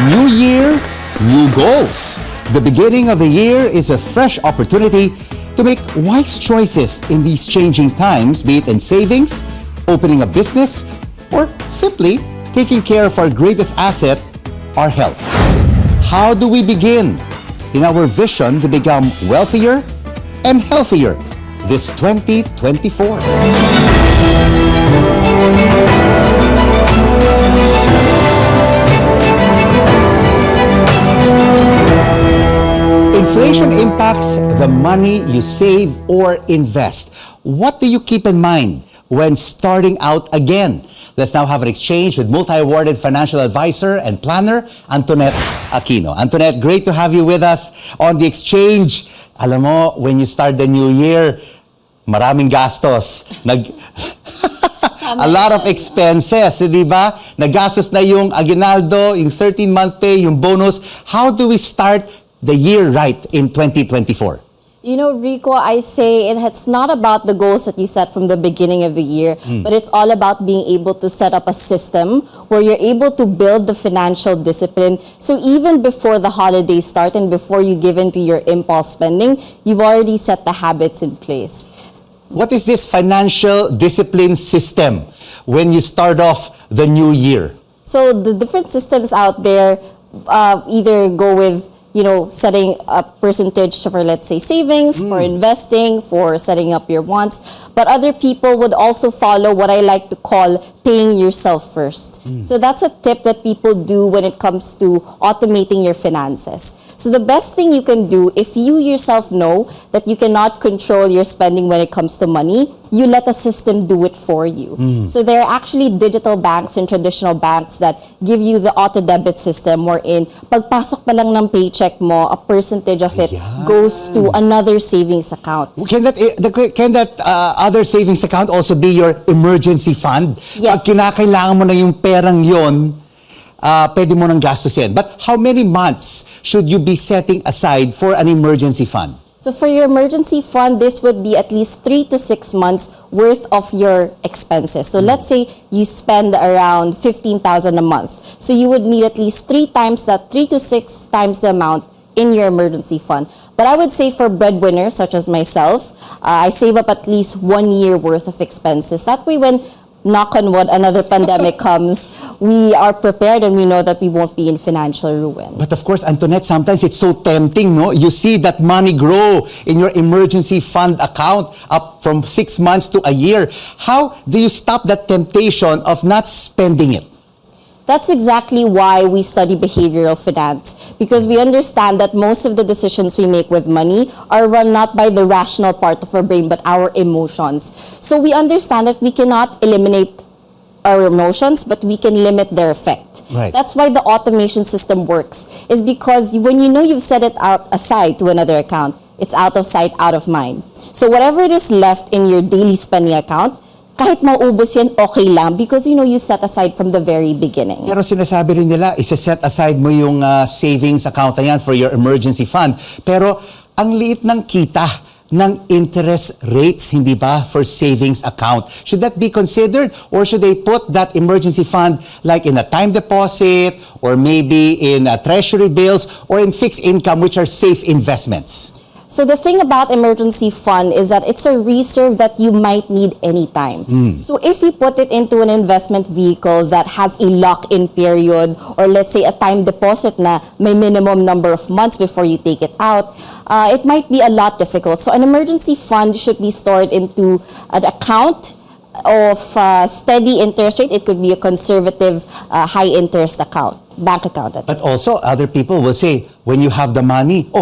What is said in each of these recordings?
New year, new goals. The beginning of the year is a fresh opportunity to make wise choices in these changing times, be it in savings, opening a business, or simply taking care of our greatest asset, our health. How do we begin in our vision to become wealthier and healthier this 2024? Inflation impacts the money you save or invest. What do you keep in mind when starting out again? Let's now have an exchange with multi-awarded financial advisor and planner, Antonette Aquino. Antonette, great to have you with us on the exchange. Alam mo, when you start the new year, maraming gastos. A lot of expenses, di ba? Nagastos na yung aguinaldo, yung 13-month pay, yung bonus. How do we start the year right in 2024? You know, Rico, I say it's not about the goals that you set from the beginning of the year, but it's all about being able to set up a system where you're able to build the financial discipline. So even before the holidays start and before you give into your impulse spending, you've already set the habits in place. What is this financial discipline system when you start off the new year? So the different systems out there either go with setting a percentage for, let's say, savings, for investing, for setting up your wants. But other people would also follow what I like to call paying yourself first. So that's a tip that people do when it comes to automating your finances. So the best thing you can do, if you yourself know that you cannot control your spending when it comes to money, you let a system do it for you. So there are actually digital banks and traditional banks that give you the auto-debit system wherein pagpasok pa lang ng paycheck mo, a percentage of it goes to another savings account. Can that other savings account also be your emergency fund? Yes. Pag kinakailangan mo na yung perang yon, pwede mo nang gastusin. But how many months should you be setting aside for an emergency fund? So for your emergency fund, this would be at least 3 to 6 months worth of your expenses. So let's say you spend around 15,000 a month. So you would need at least 3 times that, 3 to 6 times the amount in your emergency fund. But I would say for breadwinners such as myself, I save up at least 1 year worth of expenses. That way when, knock on wood, another pandemic comes, we are prepared and we know that we won't be in financial ruin. But of course, Antonette, sometimes it's so tempting, no? You see that money grow in your emergency fund account up from 6 months to a year. How do you stop that temptation of not spending it? That's exactly why we study behavioral finance, because we understand that most of the decisions we make with money are run not by the rational part of our brain, but our emotions. So we understand that we cannot eliminate our emotions, but we can limit their effect. Right. That's why the automation system works, is because when you know you've set it out aside to another account, it's out of sight, out of mind. So whatever it is left in your daily spending account, kahit maubos yan, okay lang because you set aside from the very beginning. Pero sinasabi rin nila, isa-set aside mo yung savings account na yan for your emergency fund. Pero ang liit ng kita ng interest rates, hindi ba, for savings account. Should that be considered or should they put that emergency fund like in a time deposit or maybe in treasury bills or in fixed income, which are safe investments? So the thing about emergency fund is that it's a reserve that you might need anytime. So if you put it into an investment vehicle that has a lock-in period or let's say a time deposit na may minimum number of months before you take it out, it might be a lot difficult. So an emergency fund should be stored into an account of steady interest rate. It could be a conservative high interest account, bank account. But also other people will say, when you have the money,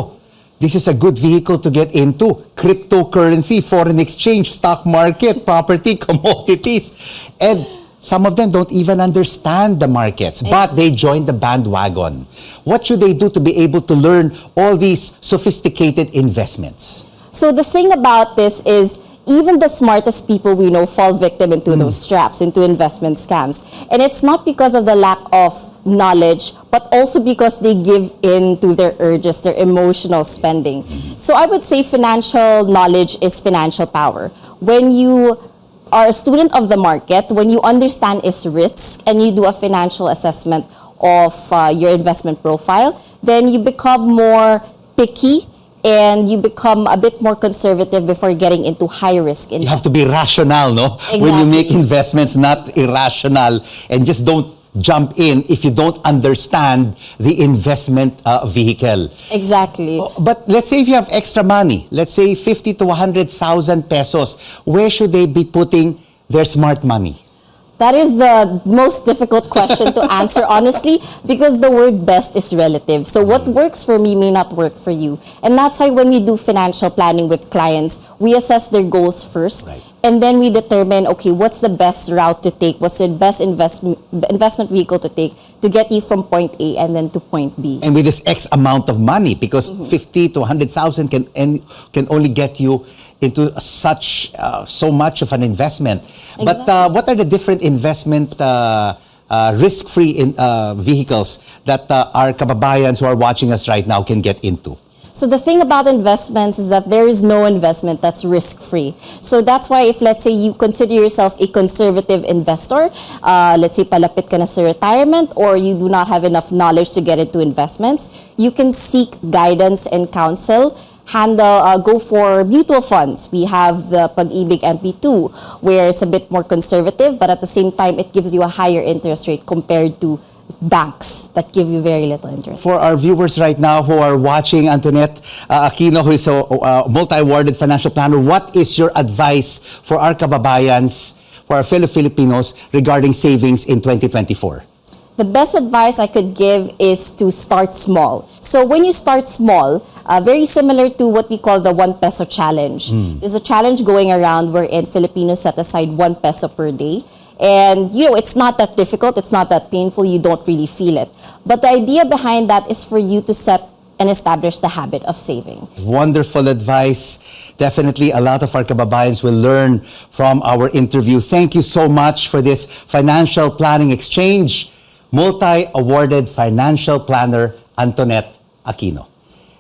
this is a good vehicle to get into. Cryptocurrency, foreign exchange, stock market, property, commodities. And some of them don't even understand the markets, but they join the bandwagon. What should they do to be able to learn all these sophisticated investments? So the thing about this is, even the smartest people we know fall victim into those traps, into investment scams. And it's not because of the lack of knowledge, but also because they give in to their urges, their emotional spending. So I would say financial knowledge is financial power. When you are a student of the market, when you understand its risk and you do a financial assessment, of your investment profile, then you become more picky and you become a bit more conservative before getting into high-risk investments. You have to be rational, no? Exactly. When you make investments, not irrational, and just don't jump in if you don't understand the investment vehicle. Exactly. But let's say if you have extra money, let's say 50 to 100,000 pesos, where should they be putting their smart money? That is the most difficult question to answer, honestly, because the word best is relative. So what works for me may not work for you. And that's why when we do financial planning with clients, we assess their goals first. Right. And then we determine, okay, what's the best route to take? What's the best investment vehicle to take to get you from point A and then to point B? And with this X amount of money, because 50 to 100,000 can only get you into so much of an investment. Exactly. But what are the different investment risk-free vehicles that our kababayans who are watching us right now can get into? So the thing about investments is that there is no investment that's risk-free. So that's why if let's say you consider yourself a conservative investor, let's say palapit ka na sa retirement or you do not have enough knowledge to get into investments, you can seek guidance and counsel. Go for mutual funds. We have the Pag-ibig MP2 where it's a bit more conservative but at the same time it gives you a higher interest rate compared to banks that give you very little interest. For our viewers right now who are watching, Antonette Aquino, who is a multi-awarded financial planner, what is your advice for our kababayans, for our fellow Filipinos regarding savings in 2024? The best advice I could give is to start small. So when you start small, very similar to what we call the 1 peso challenge. There's a challenge going around wherein Filipinos set aside 1 peso per day. And, it's not that difficult. It's not that painful. You don't really feel it. But the idea behind that is for you to set and establish the habit of saving. Wonderful advice. Definitely a lot of our kababayans will learn from our interview. Thank you so much for this financial planning exchange. Multi-awarded financial planner, Antonette Aquino.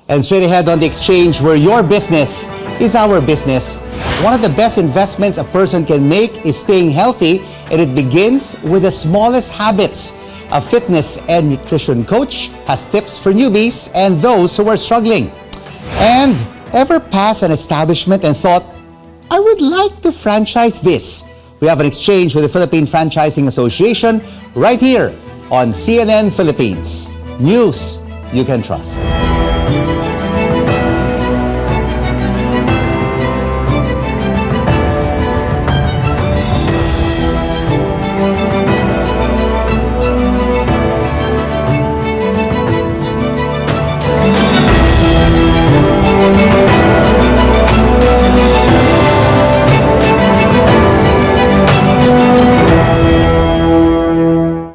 And straight ahead on the exchange, where your business is our business. One of the best investments a person can make is staying healthy, and it begins with the smallest habits. A fitness and nutrition coach has tips for newbies and those who are struggling. And ever pass an establishment and thought, I would like to franchise this? We have an exchange with the Philippine Franchising Association right here on CNN Philippines. News you can trust.